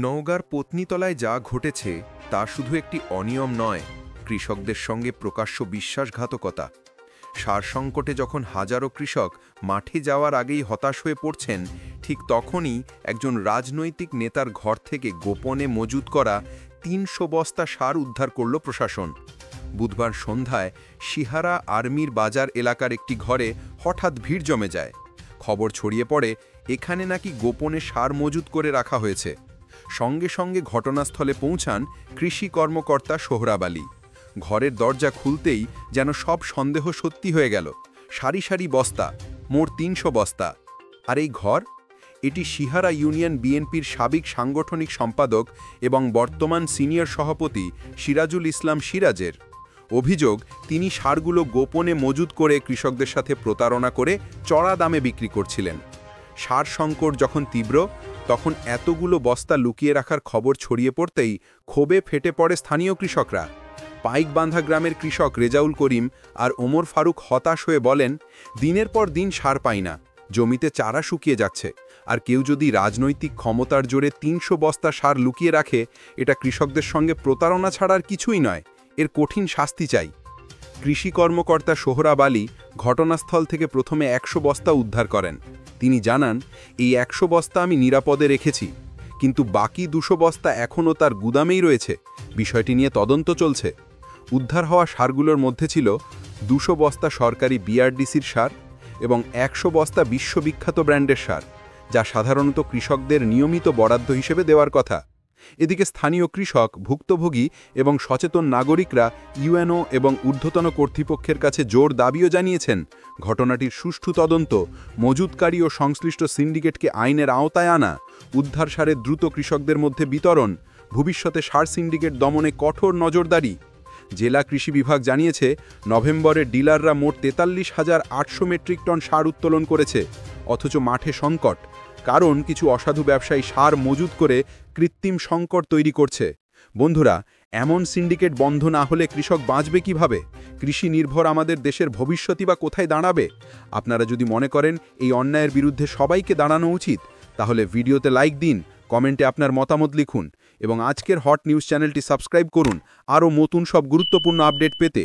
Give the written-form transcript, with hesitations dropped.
নওগাঁর পত্নীতলায় যা ঘটেছে তা শুধু একটি অনিয়ম নয়, কৃষকদের সঙ্গে প্রকাশ্য বিশ্বাসঘাতকতা। সার সংকটে যখন হাজারো কৃষক মাঠে যাওয়ার আগেই হতাশ হয়ে পড়ছেন, ঠিক তখনই একজন রাজনৈতিক নেতার ঘর থেকে গোপনে মজুত করা ৩০০ বস্তা সার উদ্ধার করল প্রশাসন। বুধবার সন্ধ্যায় সিহারা আর্মির বাজার এলাকার একটি ঘরে হঠাৎ ভিড় জমে যায়। খবর ছড়িয়ে পড়ে এখানে নাকি গোপনে সার মজুত করে রাখা হয়েছে। সঙ্গে সঙ্গে ঘটনাস্থলে পৌঁছান কৃষি কর্মকর্তা সোহরাব আলী। ঘরের দরজা খুলতেই যেন সব সন্দেহ সত্যি হয়ে গেল। সারি সারি বস্তা, মোট ৩০০ বস্তা। আর এই ঘর, এটি সিহারা ইউনিয়ন বিএনপির সাবেক সাংগঠনিক সম্পাদক এবং বর্তমান সিনিয়র সভাপতি সিরাজুল ইসলাম সিরাজের। অভিযোগ, তিনি সারগুলো গোপনে মজুত করে কৃষকদের সাথে প্রতারণা করে চড়া দামে বিক্রি করছিলেন। সার সংকট যখন তীব্র, তখন এতগুলো বস্তা লুকিয়ে রাখার খবর ছড়িয়ে পড়তেই ক্ষোভে ফেটে পড়ে স্থানীয় কৃষকরা। পাইকবান্ধা গ্রামের কৃষক রেজাউল করিম আর ওমর ফারুক হতাশ হয়ে বলেন, দিনের পর দিন সার পাই না, জমিতে চারা শুকিয়ে যাচ্ছে। আর কেউ যদি রাজনৈতিক ক্ষমতার জোরে ৩০০ বস্তা সার লুকিয়ে রাখে, এটা কৃষকদের সঙ্গে প্রতারণা ছাড়ার কিছুই নয়, এর কঠিন শাস্তি চাই। কৃষি কর্মকর্তা সোহরাব আলী ঘটনাস্থল থেকে প্রথমে ১০০ বস্তা উদ্ধার করেন। তিনি জানান, এই ১০০ বস্তা আমি নিরাপদে রেখেছি, কিন্তু বাকি ২০০ বস্তা এখনও তার গুদামেই রয়েছে। বিষয়টি নিয়ে তদন্ত চলছে। উদ্ধার হওয়া সারগুলোর মধ্যে ছিল ২০০ বস্তা সরকারি বিআরডিসির সার এবং ১০০ বস্তা বিশ্ববিখ্যাত ব্র্যান্ডের সার, যা সাধারণত কৃষকদের নিয়মিত বরাদ্দ হিসেবে দেওয়ার কথা। এদিকে স্থানীয় কৃষক, ভুক্তভোগী এবং সচেতন নাগরিকরা ইউএনও এবং ঊর্ধ্বতন কর্তৃপক্ষের কাছে জোর দাবিও জানিয়েছেন, ঘটনাটির সুষ্ঠু তদন্ত, মজুতকারী ও সংশ্লিষ্ট সিন্ডিকেটকে আইনের আওতায় আনা, উদ্ধার সারের দ্রুত কৃষকদের মধ্যে বিতরণ, ভবিষ্যতে সার সিন্ডিকেট দমনে কঠোর নজরদারি। জেলা কৃষি বিভাগ জানিয়েছে, নভেম্বরে ডিলাররা মোট ৪৩,৮০০ মেট্রিক টন সার উত্তোলন করেছে, অথচ মাঠে সংকট। কারণ কিছু অসাধু ব্যবসায়ী সার মজুত করে কৃত্রিম সংকট তৈরি করছে। বন্ধুরা, এমন সিন্ডিকেট বন্ধ না হলে কৃষক বাঁচবে কিভাবে? কৃষি নির্ভর আমাদের দেশের ভবিষ্যৎই বা কোথায় দাঁড়াবে? আপনারা যদি মনে করেন এই অন্যায়ের বিরুদ্ধে সবাইকে দাঁড়ানো উচিত, তাহলে ভিডিওতে লাইক দিন, কমেন্টে আপনার মতামত লিখুন এবং আজকের হট নিউজ চ্যানেলটি সাবস্ক্রাইব করুন আরও নতুন সব গুরুত্বপূর্ণ আপডেট পেতে।